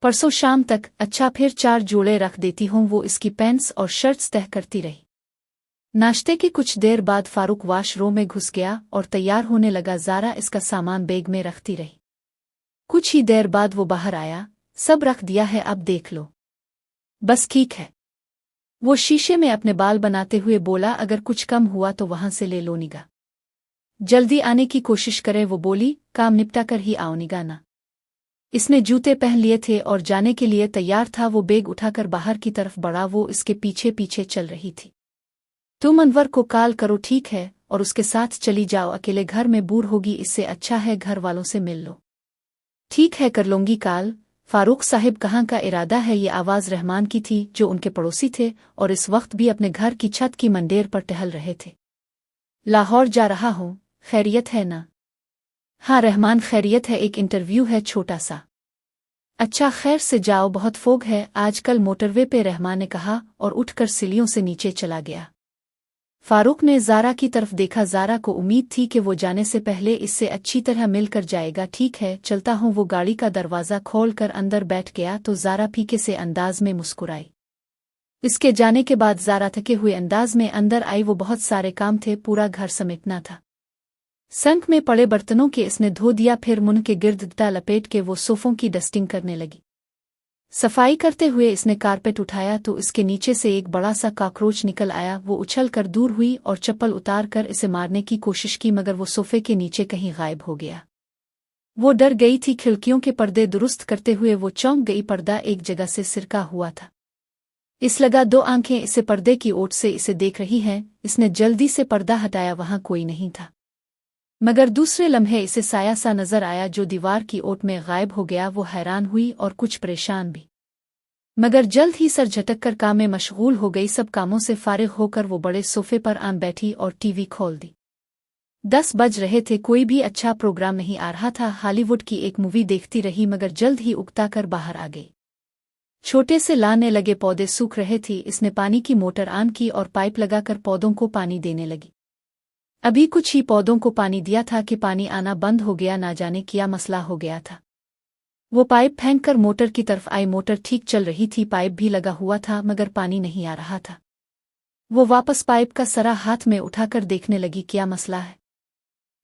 परसों शाम तक। अच्छा, फिर 4 जोड़े रख देती हूँ। वो इसकी पैंट्स और शर्ट्स तह करती रही। नाश्ते की कुछ देर बाद फारूक वॉशरूम में घुस गया और तैयार होने लगा। ज़ारा इसका सामान बैग में रखती रही। कुछ ही देर बाद वो बाहर आया। सब रख दिया है, अब देख लो। बस ठीक है। वो शीशे में अपने बाल बनाते हुए बोला, अगर कुछ कम हुआ तो वहां से ले लो निगाह। जल्दी आने की कोशिश करें, वो बोली, काम निपटा कर ही आओ निगाह ना। इसने जूते पहन लिए थे और जाने के लिए तैयार था। वो बैग उठाकर बाहर की तरफ बढ़ा। वो इसके पीछे पीछे चल रही थी। तुम अनवर को कॉल करो, ठीक है, और उसके साथ चली जाओ। अकेले घर में बोर होगी, इससे अच्छा है घर वालों से मिल लो। ठीक है, कर लूंगी कॉल। फारूक साहिब कहाँ का इरादा है? ये आवाज़ रहमान की थी, जो उनके पड़ोसी थे और इस वक्त भी अपने घर की छत की मंडेर पर टहल रहे थे। लाहौर जा रहा हूँ, खैरियत है ना? हाँ रहमान, खैरियत है, एक इंटरव्यू है छोटा सा। अच्छा, खैर से जाओ, बहुत फोग है आजकल मोटरवे पे, रहमान ने कहा और उठकर सीढ़ियों से नीचे चला गया। फारूक ने ज़ारा की तरफ देखा। ज़ारा को उम्मीद थी कि वो जाने से पहले इससे अच्छी तरह मिलकर जाएगा। ठीक है, चलता हूँ। वो गाड़ी का दरवाज़ा खोलकर अंदर बैठ गया तो ज़ारा फीके से अंदाज में मुस्कुराई। इसके जाने के बाद ज़ारा थके हुए अंदाज में अंदर आई। वो बहुत सारे काम थे, पूरा घर समेटना था। संक में पड़े बर्तनों के इसने धो दिया, फिर मुंह के गिर्द दत्ता लपेट के वो सोफों की डस्टिंग करने लगी। सफाई करते हुए इसने कारपेट उठाया तो इसके नीचे से एक बड़ा सा कॉकरोच निकल आया। वो उछल कर दूर हुई और चप्पल उतार कर इसे मारने की कोशिश की, मगर वो सोफे के नीचे कहीं गायब हो गया। वो डर गई थी। खिड़कियों के पर्दे दुरुस्त करते हुए वो चौंक गई। पर्दा एक जगह से सिरका हुआ था। इस लगा 2 आंखें इसे पर्दे की ओट से इसे देख रही हैं। इसने जल्दी से पर्दा हटाया, वहां कोई नहीं था। मगर दूसरे लम्हे इसे साया सा नजर आया जो दीवार की ओट में गायब हो गया। वो हैरान हुई और कुछ परेशान भी, मगर जल्द ही सर झटक कर काम में मशगूल हो गई। सब कामों से फारिग होकर वो बड़े सोफे पर आन बैठी और टीवी खोल दी। 10 बज रहे थे, कोई भी अच्छा प्रोग्राम नहीं आ रहा था। हॉलीवुड की एक मूवी देखती रही, मगर जल्द ही उकता कर बाहर आ गई। छोटे से लाने लगे पौधे सूख रहे थे। इसने पानी की मोटर ऑन की और पाइप लगाकर पौधों को पानी देने लगी। अभी कुछ ही पौधों को पानी दिया था कि पानी आना बंद हो गया। ना जाने क्या मसला हो गया था। वो पाइप फेंककर मोटर की तरफ आई। मोटर ठीक चल रही थी, पाइप भी लगा हुआ था, मगर पानी नहीं आ रहा था। वो वापस पाइप का सरा हाथ में उठाकर देखने लगी, क्या मसला है।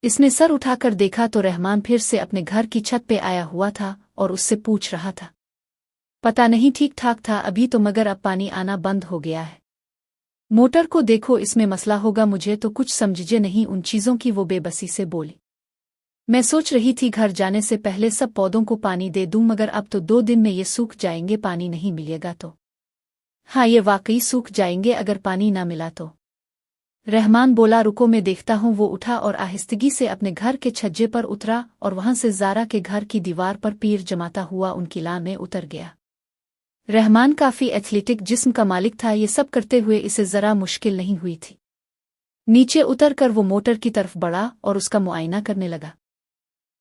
इसने सर उठाकर देखा तो रहमान फिर से अपने घर की छत पे आया हुआ था और उससे पूछ रहा था। पता नहीं, ठीक ठाक था अभी तो, मगर अब पानी आना बंद हो गया है। मोटर को देखो, इसमें मसला होगा। मुझे तो कुछ समझे नहीं उन चीज़ों की, वो बेबसी से बोली। मैं सोच रही थी घर जाने से पहले सब पौधों को पानी दे दूं, मगर अब तो 2 दिन में ये सूख जाएंगे, पानी नहीं मिलेगा तो। हाँ, ये वाकई सूख जाएंगे अगर पानी ना मिला तो। रहमान बोला, रुको मैं देखता हूँ। वो उठा और आहिस्तगी से अपने घर के छज्जे पर उतरा और वहां से ज़ारा के घर की दीवार पर पीर जमाता हुआ उनकी लान में उतर गया। रहमान काफी एथलेटिक जिस्म का मालिक था। ये सब करते हुए इसे जरा मुश्किल नहीं हुई थी। नीचे उतरकर वो मोटर की तरफ बढ़ा और उसका मुआयना करने लगा।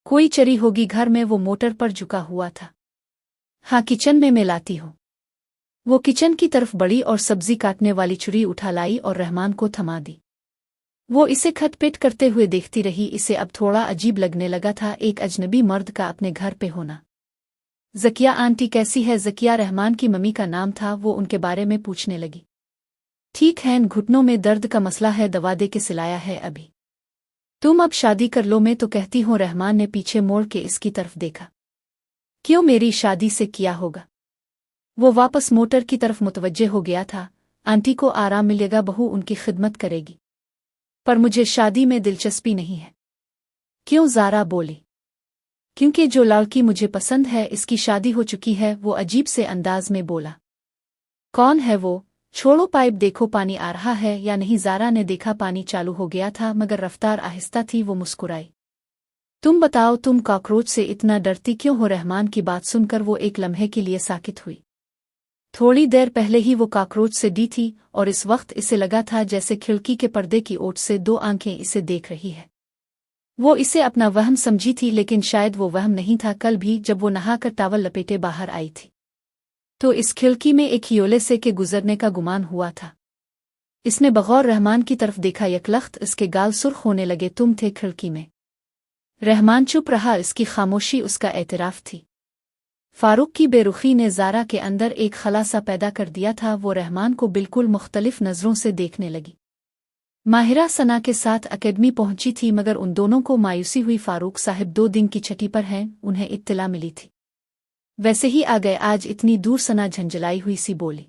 कोई चरी होगी घर में। वो मोटर पर झुका हुआ था। हाँ, किचन में मैं लाती हूँ। वो किचन की तरफ बढ़ी और सब्जी काटने वाली छुरी उठा लाई और रहमान को थमा दी। वो इसे खटपिट करते हुए देखती रही। इसे अब थोड़ा अजीब लगने लगा था, एक अजनबी मर्द का अपने घर पे होना। ज़किया आंटी कैसी है? ज़किया रहमान की मम्मी का नाम था। वो उनके बारे में पूछने लगी। ठीक है, घुटनों में दर्द का मसला है, दवा दे के सिलाया है अभी। तुम अब शादी कर लो, मैं तो कहती हूँ। रहमान ने पीछे मोड़ के इसकी तरफ देखा। क्यों, मेरी शादी से किया होगा? वो वापस मोटर की तरफ मुतवज्जे हो गया था। आंटी को आराम मिलेगा, बहू उनकी खिदमत करेगी। पर मुझे शादी में दिलचस्पी नहीं है। क्यों? ज़ारा बोली। क्योंकि जो लड़की मुझे पसंद है इसकी शादी हो चुकी है। वो अजीब से अंदाज में बोला। कौन है वो? छोड़ो, पाइप देखो पानी आ रहा है या नहीं। ज़ारा ने देखा, पानी चालू हो गया था, मगर रफ्तार आहिस्ता थी। वो मुस्कुराई। तुम बताओ, तुम कॉकरोच से इतना डरती क्यों हो? रहमान की बात सुनकर वो एक लम्हे के लिए साकित हुई। थोड़ी देर पहले ही वो कॉकरोच से डी थी और इस वक्त इसे लगा था जैसे खिड़की के पर्दे की ओट से दो आंखें इसे देख रही है। वो इसे अपना वहम समझी थी, लेकिन शायद वो वहम नहीं था। कल भी जब वो नहाकर टावल लपेटे बाहर आई थी तो इस खिड़की में एक हियोले से के गुजरने का गुमान हुआ था। इसने बगौर रहमान की तरफ देखा। यकलख्त इसके गाल सुर्ख होने लगे। तुम थे खिड़की में? रहमान चुप रहा। इसकी खामोशी उसका एतराफ़ थी। फारूक की बेरुखी ने ज़ारा के अंदर एक खलासा पैदा कर दिया था। वो रहमान को बिल्कुल मुख्तलिफ नज़रों से देखने लगी। माहिरा सना के साथ अकेडमी पहुंची थी, मगर उन दोनों को मायूसी हुई। फारूक साहब 2 दिन की छुट्टी पर हैं, उन्हें इत्तला मिली थी। वैसे ही आ गए आज? इतनी दूर? सना झंझलाई हुई सी बोली।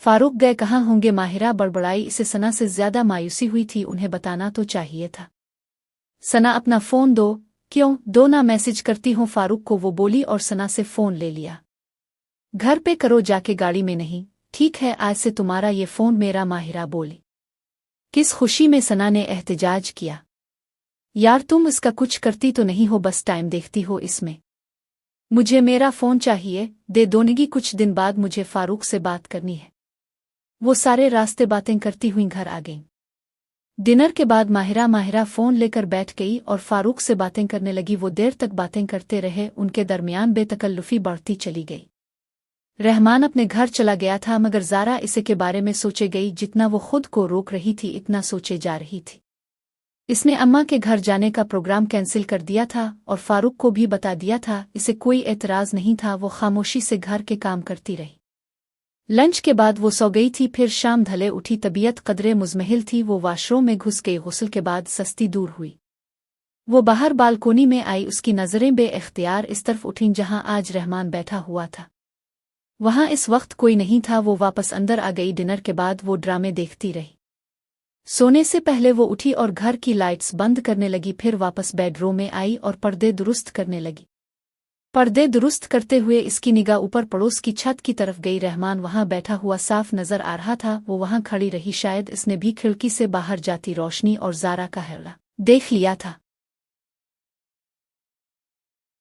फारूक गए कहाँ होंगे? माहिरा बड़बड़ाई। इसे सना से ज्यादा मायूसी हुई थी। उन्हें बताना तो चाहिए था। सना अपना फ़ोन दो। क्यों दो ना? मैसेज करती हूँ फारूक को, वो बोली और सना से फ़ोन ले लिया। घर पे करो जाके, गाड़ी में नहीं। ठीक है, आज से तुम्हारा ये फ़ोन मेरा, माहिरा बोली। किस खुशी में? सना ने एहतजाज किया। यार तुम इसका कुछ करती तो नहीं हो, बस टाइम देखती हो इसमें। मुझे मेरा फ़ोन चाहिए, दे दोनगी। कुछ दिन बाद मुझे फारूक से बात करनी है। वो सारे रास्ते बातें करती हुई घर आ गईं। डिनर के बाद माहिरा फ़ोन लेकर बैठ गई और फारूक से बातें करने लगी। वो देर तक बातें करते रहे। उनके दरमियान बेतकल्लुफ़ी बढ़ती चली गई। रहमान अपने घर चला गया था, मगर ज़ारा इसे के बारे में सोचे गई। जितना वो खुद को रोक रही थी, इतना सोचे जा रही थी। इसने अम्मा के घर जाने का प्रोग्राम कैंसिल कर दिया था और फारूक को भी बता दिया था। इसे कोई एतराज़ नहीं था। वो खामोशी से घर के काम करती रही। लंच के बाद वो सो गई थी। फिर शाम ढले उठी। तबीयत कदरे मुज़महिल थी। वो वाशरूम में घुस गई। गुस्ल के बाद सस्ती दूर हुई। वो बाहर बालकोनी में आई। उसकी नज़रें बेइख्तियार इस तरफ उठीं जहां आज रहमान बैठा हुआ था। वहां इस वक्त कोई नहीं था। वो वापस अंदर आ गई। डिनर के बाद वो ड्रामे देखती रही। सोने से पहले वो उठी और घर की लाइट्स बंद करने लगी। फिर वापस बेडरूम में आई और पर्दे दुरुस्त करने लगी। पर्दे दुरुस्त करते हुए इसकी निगाह ऊपर पड़ोस की छत की तरफ गई। रहमान वहां बैठा हुआ साफ नजर आ रहा था। वो वहां खड़ी रही। शायद इसने भी खिड़की से बाहर जाती रोशनी और ज़ारा का हल्ला देख लिया था।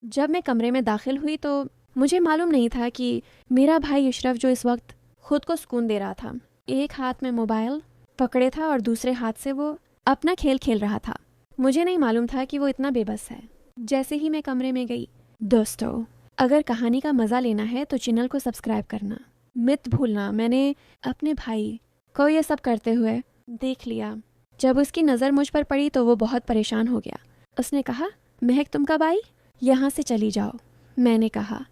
जब मैं कमरे में दाखिल हुई तो मुझे मालूम नहीं था कि मेरा भाई अशरफ, जो इस वक्त खुद को सुकून दे रहा था, एक हाथ में मोबाइल पकड़े था और दूसरे हाथ से वो अपना खेल खेल रहा था। मुझे नहीं मालूम था कि वो इतना बेबस है। जैसे ही मैं कमरे में गई, दोस्तों, अगर कहानी का मज़ा लेना है तो चैनल को सब्सक्राइब करना मत भूलना। मैंने अपने भाई को ये सब करते हुए देख लिया। जब उसकी नज़र मुझ पर पड़ी तो वो बहुत परेशान हो गया। उसने कहा, महक तुम कब आई? यहाँ से चली जाओ। मैंने कहा,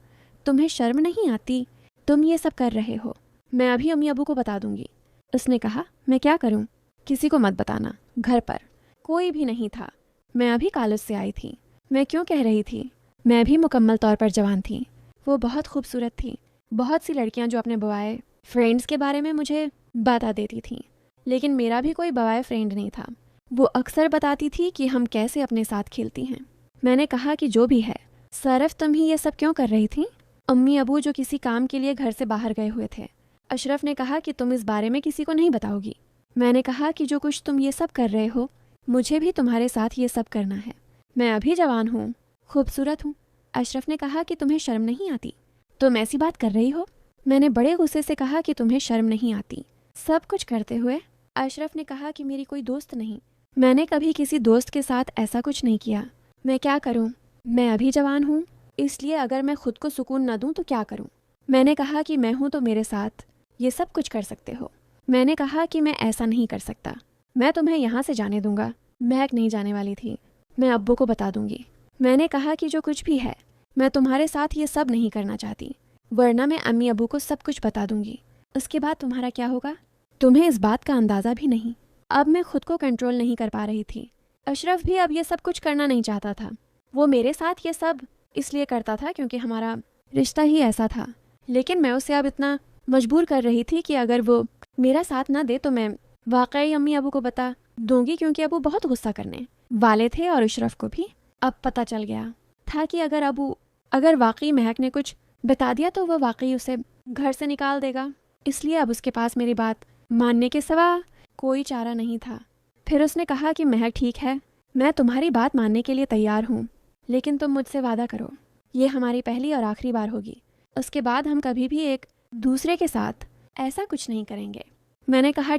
तुम्हें शर्म नहीं आती? तुम ये सब कर रहे हो। मैं अभी अम्मी अबू को बता दूंगी। उसने कहा, मैं क्या करूं? किसी को मत बताना। घर पर कोई भी नहीं था। मैं अभी कॉलेज से आई थी। मैं क्यों कह रही थी? मैं भी मुकम्मल तौर पर जवान थी। वो बहुत खूबसूरत थी। बहुत सी लड़कियां जो अपने बॉय फ्रेंड्स के बारे में मुझे बता देती थीं, लेकिन मेरा भी कोई बॉय फ्रेंड नहीं था। वो अक्सर बताती थी कि हम कैसे अपने साथ खेलती हैं। मैंने कहा कि जो भी है, सरफ तुम ही ये सब क्यों कर रही थी? अम्मी अबू जो किसी काम के लिए घर से बाहर गए हुए थे। अशरफ ने कहा कि तुम इस बारे में किसी को नहीं बताओगी। मैंने कहा कि जो कुछ तुम ये सब कर रहे हो, मुझे भी तुम्हारे साथ ये सब करना है। मैं अभी जवान हूँ, खूबसूरत हूँ। अशरफ ने कहा कि तुम्हें शर्म नहीं आती? तुम ऐसी बात कर रही हो? मैंने बड़े गुस्से से कहा कि तुम्हें शर्म नहीं आती? सब कुछ करते हुए अशरफ ने कहा कि मेरी कोई दोस्त नहीं। मैंने कभी किसी दोस्त के साथ ऐसा कुछ नहीं किया। मैं क्या करूं? मैं अभी जवान हूं, इसलिए अगर मैं खुद को सुकून न दूं तो क्या करूं? मैंने कहा कि मैं हूं तो मेरे साथ ये सब कुछ कर सकते हो। मैंने कहा कि मैं ऐसा नहीं कर सकता। मैं तुम्हें यहाँ से जाने दूंगा। महक नहीं जाने वाली थी। मैं अब्बू को बता दूंगी। मैंने कहा कि जो कुछ भी है, मैं तुम्हारे साथ ये सब नहीं करना चाहती, वरना मैं अम्मी अब्बू को सब कुछ बता दूंगी। उसके बाद तुम्हारा क्या होगा, तुम्हें इस बात का अंदाज़ा भी नहीं। अब मैं खुद को कंट्रोल नहीं कर पा रही थी। अशरफ भी अब ये सब कुछ करना नहीं चाहता था। वो मेरे साथ ये सब इसलिए करता था क्योंकि हमारा रिश्ता ही ऐसा था, लेकिन मैं उसे अब इतना मजबूर कर रही थी कि अगर वो मेरा साथ ना दे तो मैं वाकई अम्मी अबू को बता दूंगी, क्योंकि अबू बहुत गुस्सा करने वाले थे। और अशरफ को भी अब पता चल गया था कि अगर वाकई महक ने कुछ बता दिया तो वह वाकई उसे घर से निकाल देगा। इसलिए अब उसके पास मेरी बात मानने के सिवा कोई चारा नहीं था। फिर उसने कहा कि महक ठीक है, मैं तुम्हारी बात मानने के लिए तैयार हूँ, लेकिन तुम मुझसे वादा करो, ये हमारी पहली और आखिरी बार होगी। उसके बाद हम कभी भी एक دوسرے کے ساتھ ایسا کچھ نہیں کریں گے۔ میں نے کہا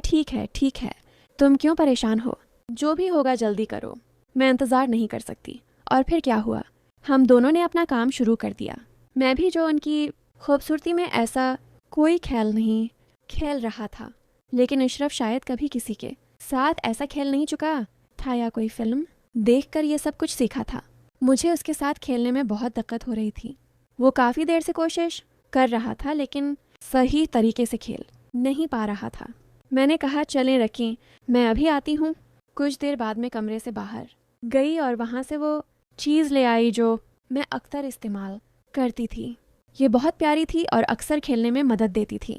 ٹھیک ہے، تم کیوں پریشان ہو، جو بھی ہوگا جلدی کرو، میں انتظار نہیں کر سکتی۔ اور پھر کیا ہوا، ہم دونوں نے اپنا کام شروع کر دیا۔ میں بھی جو ان کی خوبصورتی میں ایسا کوئی خیال نہیں کھیل رہا تھا، لیکن اشرف شاید کبھی کسی کے ساتھ ایسا کھیل نہیں چکا تھا یا کوئی فلم دیکھ کر یہ سب کچھ سیکھا تھا۔ مجھے اس کے ساتھ کھیلنے میں بہت دقت ہو رہی تھی۔ وہ کافی دیر سے کوشش کر رہا تھا لیکن صحیح طریقے سے کھیل نہیں پا رہا تھا۔ میں نے کہا چلیں رکھیں، میں ابھی آتی ہوں۔ کچھ دیر بعد میں کمرے سے باہر گئی اور وہاں سے وہ چیز لے آئی جو میں اکثر استعمال کرتی تھی۔ یہ بہت پیاری تھی اور اکثر کھیلنے میں مدد دیتی تھی۔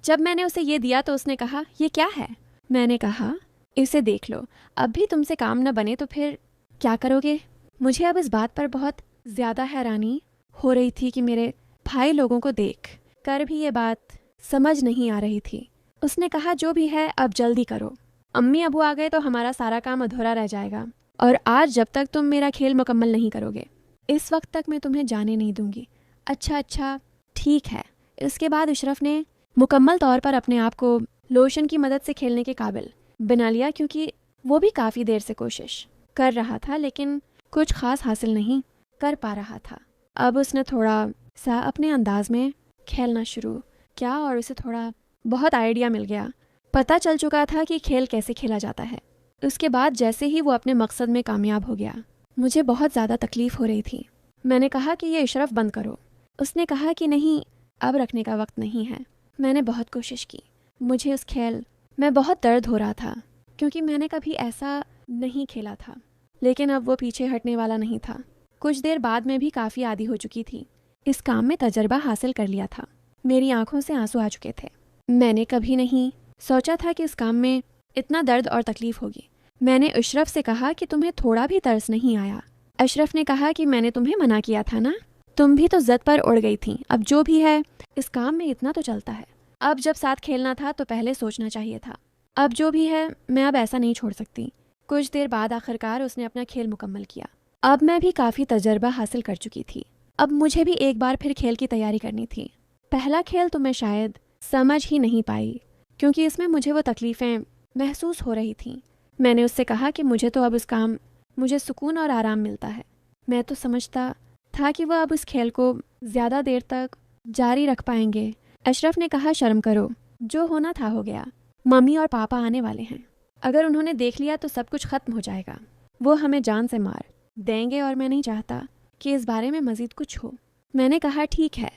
جب میں نے اسے یہ دیا تو اس نے کہا یہ کیا ہے؟ میں نے کہا اسے دیکھ لو، اب بھی تم سے کام نہ بنے تو پھر کیا کرو گے؟ مجھے اب اس بات پر بہت زیادہ حیرانی ہو رہی تھی کہ میرے بھائی لوگوں کو دیکھ کر بھی یہ بات سمجھ نہیں آ رہی تھی۔ اس نے کہا جو بھی ہے اب جلدی کرو، امی ابو آ گئے تو ہمارا سارا کام ادھورا رہ جائے گا، اور آج جب تک تم میرا کھیل مکمل نہیں کرو گے اس وقت تک میں تمہیں جانے نہیں دوں گی۔ اچھا ٹھیک ہے۔ اس کے بعد اشرف نے مکمل طور پر اپنے آپ کو لوشن کی مدد سے کھیلنے کے قابل بنا لیا، کیونکہ وہ بھی کافی دیر سے کوشش کر رہا تھا لیکن کچھ خاص حاصل نہیں کر پا رہا تھا۔ اب اس نے تھوڑا سا اپنے انداز میں کھیلنا شروع کیا اور اسے تھوڑا بہت آئیڈیا مل گیا، پتہ چل چکا تھا کہ کھیل کیسے کھیلا جاتا ہے۔ اس کے بعد جیسے ہی وہ اپنے مقصد میں کامیاب ہو گیا، مجھے بہت زیادہ تکلیف ہو رہی تھی۔ میں نے کہا کہ یہ اشرف بند کرو۔ اس نے کہا کہ نہیں، اب رکھنے کا وقت نہیں ہے۔ میں نے بہت کوشش کی، مجھے اس کھیل میں بہت درد ہو رہا تھا کیونکہ میں نے کبھی ایسا نہیں کھیلا تھا، لیکن اب وہ پیچھے ہٹنے والا نہیں تھا۔ کچھ دیر بعد میں بھی کافی عادی ہو چکی تھی، اس کام میں تجربہ حاصل کر لیا تھا۔ میری آنکھوں سے آنسو آ چکے تھے۔ میں نے کبھی نہیں سوچا تھا کہ اس کام میں اتنا درد اور تکلیف ہوگی۔ میں نے اشرف سے کہا کہ تمہیں تھوڑا بھی ترس نہیں آیا؟ اشرف نے کہا کہ میں نے تمہیں منع کیا تھا نا، تم بھی تو ضد پر اڑ گئی تھیں۔ اب جو بھی ہے اس کام میں اتنا تو چلتا ہے، اب جب ساتھ کھیلنا تھا تو پہلے سوچنا چاہیے تھا۔ اب جو بھی ہے میں اب ایسا نہیں چھوڑ سکتی۔ کچھ دیر بعد آخرکار اس نے اپنا کھیل مکمل کیا۔ اب میں بھی کافی تجربہ حاصل کر چکی تھی، اب مجھے بھی ایک بار پھر کھیل کی تیاری کرنی تھی۔ پہلا کھیل تو میں شاید سمجھ ہی نہیں پائی کیونکہ اس میں مجھے وہ تکلیفیں محسوس ہو رہی تھیں۔ میں نے اس سے کہا کہ مجھے تو اب اس کام مجھے سکون اور آرام ملتا ہے۔ میں تو سمجھتا تھا کہ وہ اب اس کھیل کو زیادہ دیر تک جاری رکھ پائیں گے۔ اشرف نے کہا شرم کرو، جو ہونا تھا ہو گیا، ممی اور پاپا آنے والے ہیں، اگر انہوں نے دیکھ لیا تو سب کچھ ختم ہو جائے گا، وہ ہمیں جان سے مار دیں گے اور میں نہیں چاہتا کہ اس بارے میں مزید کچھ ہو۔ میں نے کہا ٹھیک ہے۔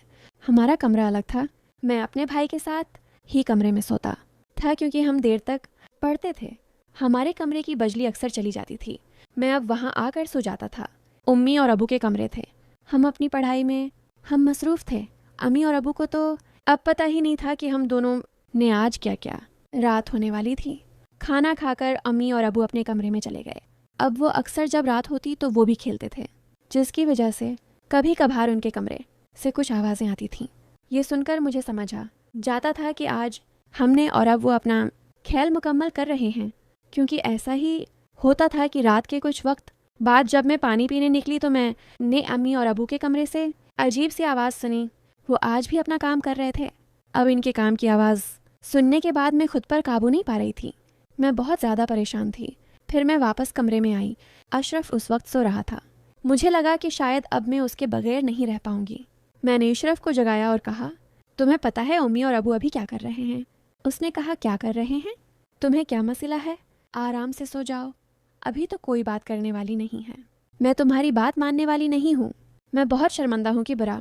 ہمارا کمرہ الگ تھا، میں اپنے بھائی کے ساتھ ہی کمرے میں سوتا تھا کیونکہ ہم دیر تک پڑھتے تھے۔ ہمارے کمرے کی بجلی اکثر چلی جاتی تھی، میں اب وہاں آ کر سو جاتا تھا۔ امی اور ابو کے کمرے تھے، ہم اپنی پڑھائی میں ہم مصروف تھے۔ امی اور ابو کو تو اب پتہ ہی نہیں تھا کہ ہم دونوں نے آج کیا کیا۔ رات ہونے والی تھی، کھانا کھا کر امی اور ابو اپنے کمرے میں چلے گئے۔ اب وہ اکثر جب رات ہوتی تو وہ بھی کھیلتے تھے، جس کی وجہ سے کبھی کبھار ان کے کمرے سے کچھ آوازیں آتی تھیں۔ یہ سن کر مجھے سمجھا جاتا تھا کہ آج ہم نے اور اب وہ اپنا کھیل مکمل کر رہے ہیں، کیونکہ ایسا ہی ہوتا تھا کہ رات کے کچھ وقت بعد جب میں پانی پینے نکلی تو میں نے امی اور ابو کے کمرے سے عجیب سی آواز سنی۔ وہ آج بھی اپنا کام کر رہے تھے۔ اب ان کے کام کی آواز سننے کے بعد میں خود پر قابو نہیں پا رہی تھی، میں بہت زیادہ پریشان تھی۔ پھر میں واپس کمرے میں آئی، اشرف اس وقت سو رہا تھا۔ مجھے لگا کہ شاید اب میں اس کے بغیر نہیں رہ پاؤں گی۔ میں نے اشرف کو جگایا اور کہا تمہیں پتہ ہے امی اور ابو ابھی کیا کر رہے ہیں؟ اس نے کہا کیا کر رہے ہیں؟ تمہیں کیا مسئلہ ہے؟ آرام سے سو جاؤ، ابھی تو کوئی بات کرنے والی نہیں ہے۔ میں تمہاری بات ماننے والی نہیں ہوں۔ میں بہت شرمندہ ہوں کہ برا